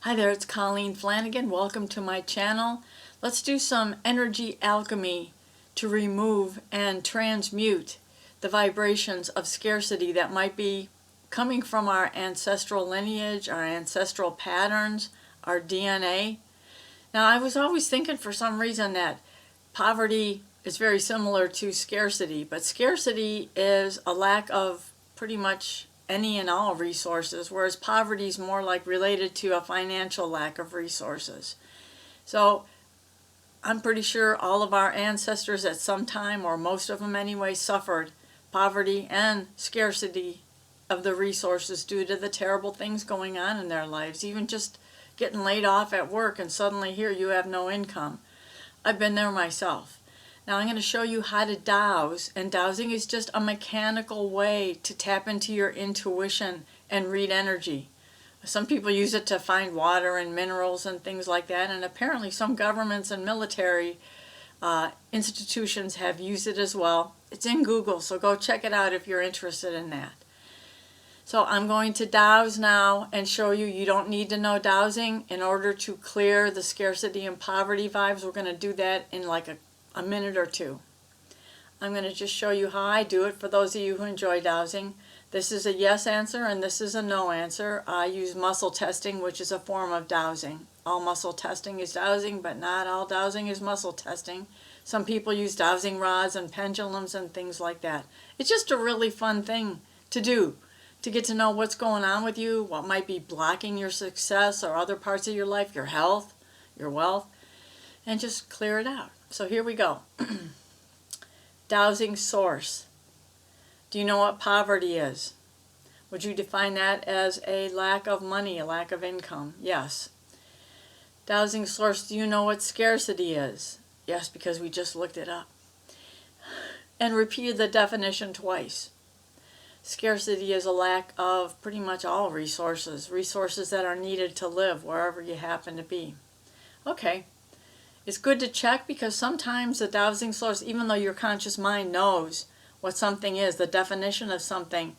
Hi there, it's Colleen Flanagan. Welcome to my channel. Let's do some energy alchemy to remove and transmute the vibrations of scarcity that might be coming from our ancestral lineage, our ancestral patterns, our DNA. Now, I was always thinking for some reason that poverty is very similar to scarcity, but scarcity is a lack of pretty much any and all resources, whereas poverty is more like related to a financial lack of resources. So I'm pretty sure all of our ancestors at some time, or most of them anyway, suffered poverty and scarcity of the resources due to the terrible things going on in their lives, even just getting laid off at work and suddenly here you have no income. I've been there myself. Now I'm going to show you how to dowse, and dowsing is just a mechanical way to tap into your intuition and read energy. Some people use it to find water and minerals and things like that, and apparently some governments and military institutions have used it as well. It's in Google, so go check it out if you're interested in that. So I'm going to dowse now and show you don't need to know dowsing in order to clear the scarcity and poverty vibes. We're going to do that in like a minute or two. I'm going to just show you how I do it for those of you who enjoy dowsing. This is a yes answer and this is a no answer. I use muscle testing, which is a form of dowsing. All muscle testing is dowsing, but not all dowsing is muscle testing. Some people use dowsing rods and pendulums and things like that. It's just a really fun thing to do, to get to know what's going on with you, what might be blocking your success or other parts of your life, your health, your wealth, and just clear it out. So here we go. Dowsing source. Do you know what poverty is? Would you define that as a lack of money, a lack of income? Yes. Dowsing source, do you know what scarcity is? Yes, because we just looked it up. And repeated the definition twice. Scarcity is a lack of pretty much all resources that are needed to live wherever you happen to be. Okay. It's good to check because sometimes the dowsing source, even though your conscious mind knows what something is, the definition of something,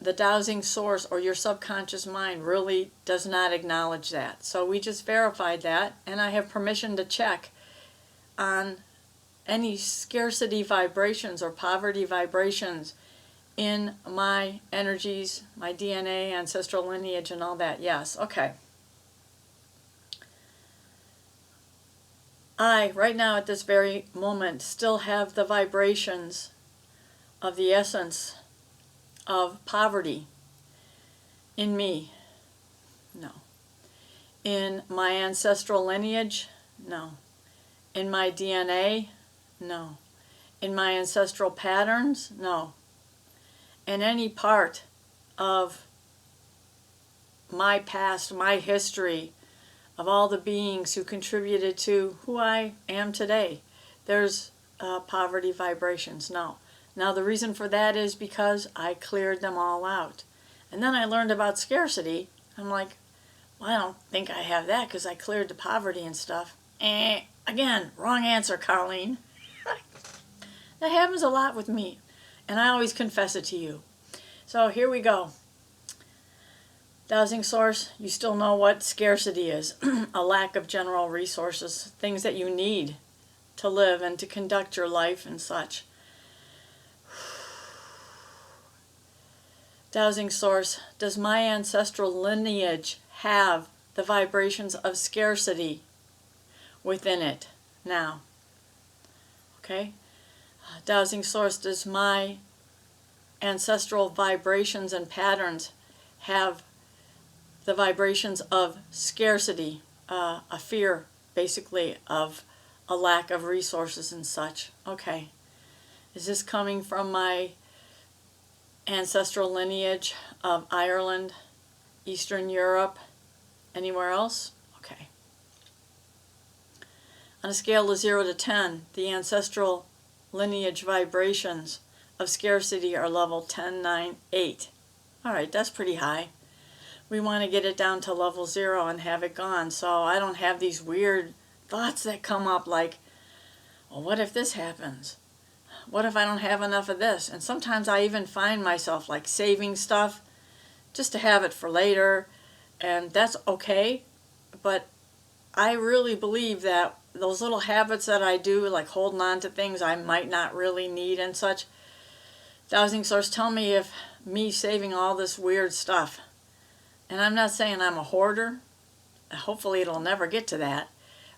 the dowsing source or your subconscious mind really does not acknowledge that. So we just verified that, and I have permission to check on any scarcity vibrations or poverty vibrations in my energies, my DNA, ancestral lineage, and all that. Yes, okay. I, right now at this very moment, still have the vibrations of the essence of poverty in me. No. In my ancestral lineage? No. In my DNA? No. In my ancestral patterns? No. In any part of my past, my history, of all the beings who contributed to who I am today, there's poverty vibrations. No. Now the reason for that is because I cleared them all out. And then I learned about scarcity. I'm like, well, I don't think I have that because I cleared the poverty and stuff. Again, wrong answer, Colleen. That happens a lot with me, and I always confess it to you. So here we go. Dowsing source, you still know what scarcity is. A lack of general resources, things that you need to live and to conduct your life and such. Dowsing source, does my ancestral lineage have the vibrations of scarcity within it now? Okay. Dowsing source, does my ancestral vibrations and patterns have the vibrations of scarcity, a fear basically of a lack of resources and such? Okay. Is this coming from my ancestral lineage of Ireland, Eastern Europe, anywhere else? Okay. On a scale of 0 to 10, the ancestral lineage vibrations of scarcity are level 10, 9, 8. All right, that's pretty high. We want to get it down to level 0 and have it gone, so I don't have these weird thoughts that come up like, well, what if this happens? What if I don't have enough of this? And sometimes I even find myself like saving stuff just to have it for later, and that's okay, but I really believe that those little habits that I do, like holding on to things I might not really need and such, Dowsing Source, tell me if me saving all this weird stuff, and I'm not saying I'm a hoarder, hopefully it'll never get to that,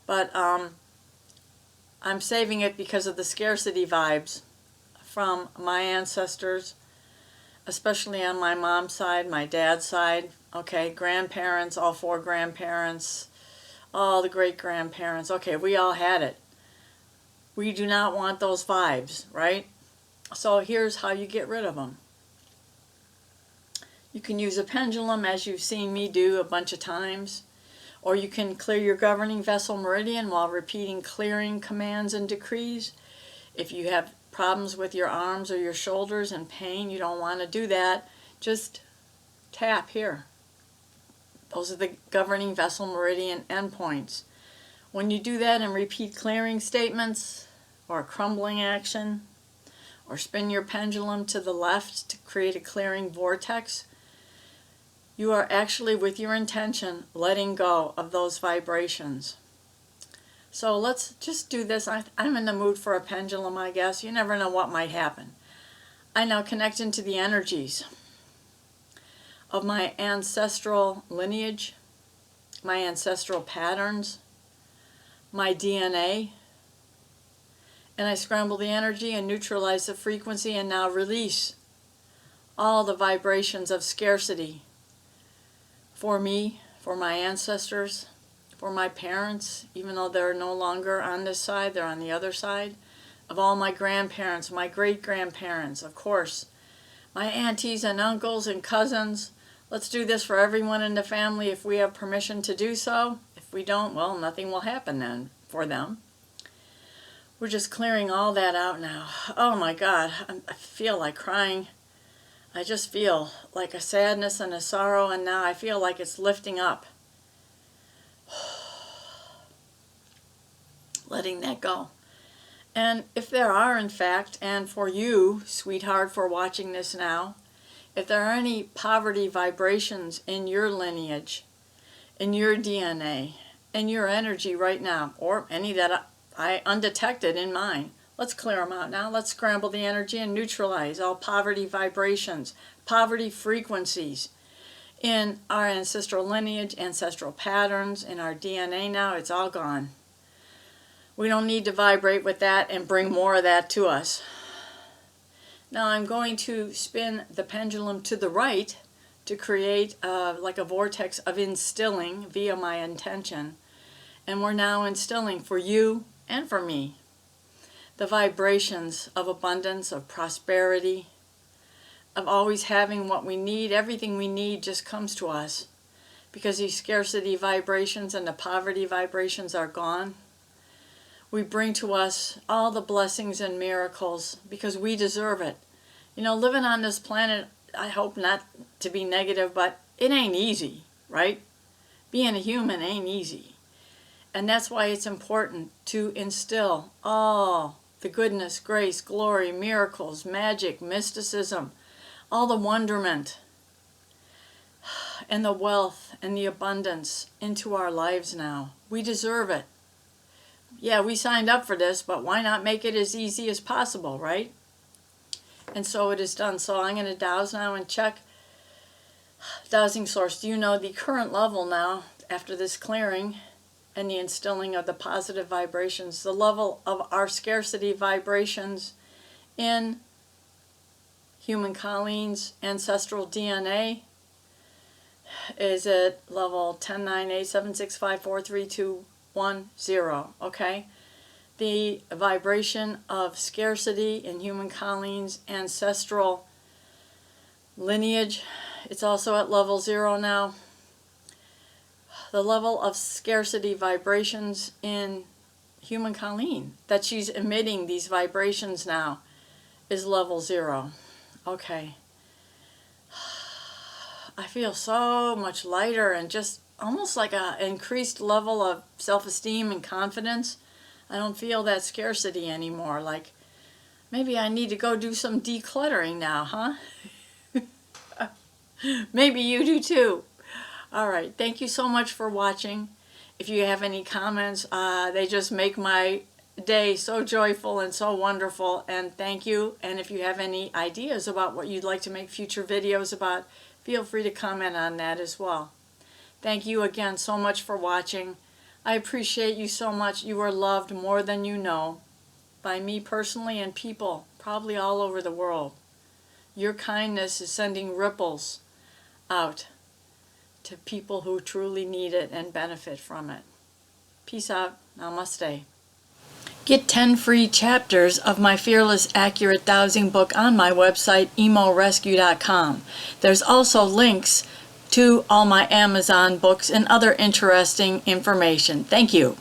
but I'm saving it because of the scarcity vibes from my ancestors, especially on my mom's side, my dad's side, okay, grandparents, all four grandparents, all the great-grandparents, okay, we all had it. We do not want those vibes, right? So here's how you get rid of them. You can use a pendulum, as you've seen me do a bunch of times, or you can clear your governing vessel meridian while repeating clearing commands and decrees. If you have problems with your arms or your shoulders and pain, you don't want to do that, just tap here. Those are the governing vessel meridian endpoints. When you do that and repeat clearing statements or a crumbling action, or spin your pendulum to the left to create a clearing vortex, you are actually, with your intention, letting go of those vibrations. So let's just do this. I'm in the mood for a pendulum, I guess. You never know what might happen. I now connect into the energies of my ancestral lineage, my ancestral patterns, my DNA, and I scramble the energy and neutralize the frequency and now release all the vibrations of scarcity for me, for my ancestors, for my parents, even though they're no longer on this side, they're on the other side, of all my grandparents, my great-grandparents, of course, my aunties and uncles and cousins. Let's do this for everyone in the family if we have permission to do so. If we don't, well, nothing will happen then for them. We're just clearing all that out now. Oh my God, I feel like crying. I just feel like a sadness and a sorrow, and now I feel like it's lifting up. Letting that go. And if there are, in fact, and for you, sweetheart, for watching this now, if there are any poverty vibrations in your lineage, in your DNA, in your energy right now, or any that I undetected in mine, let's clear them out now. Let's scramble the energy and neutralize all poverty vibrations, poverty frequencies in our ancestral lineage, ancestral patterns, in our DNA now. It's all gone. We don't need to vibrate with that and bring more of that to us. Now I'm going to spin the pendulum to the right to create like a vortex of instilling via my intention. And we're now instilling for you and for me the vibrations of abundance, of prosperity, of always having what we need. Everything we need just comes to us because these scarcity vibrations and the poverty vibrations are gone. We bring to us all the blessings and miracles because we deserve it. You know, living on this planet, I hope not to be negative, but it ain't easy, right? Being a human ain't easy. And that's why it's important to instill all the goodness, grace, glory, miracles, magic, mysticism, all the wonderment and the wealth and the abundance into our lives now. We deserve it. Yeah, we signed up for this, but why not make it as easy as possible, right? And so it is done. So I'm going to dowse now and check. Dowsing Source, do you know the current level now, after this clearing and the instilling of the positive vibrations, the level of our scarcity vibrations in human Colleen's ancestral DNA is at level 109876543210, okay? The vibration of scarcity in human Colleen's ancestral lineage, it's also at level 0 now. The level of scarcity vibrations in human Colleen, that she's emitting these vibrations now, is level 0. Okay. I feel so much lighter and just almost like an increased level of self-esteem and confidence. I don't feel that scarcity anymore. Like, maybe I need to go do some decluttering now, huh? Maybe you do too. All right, thank you so much for watching. If you have any comments, they just make my day so joyful and so wonderful, and thank you. And if you have any ideas about what you'd like to make future videos about, feel free to comment on that as well. Thank you again so much for watching. I appreciate you so much. You are loved more than you know by me personally and people probably all over the world. Your kindness is sending ripples out to people who truly need it and benefit from it. Peace out. Namaste. Get 10 free chapters of my Fearless Accurate Dowsing book on my website, emorescue.com. There's also links to all my Amazon books and other interesting information. Thank you.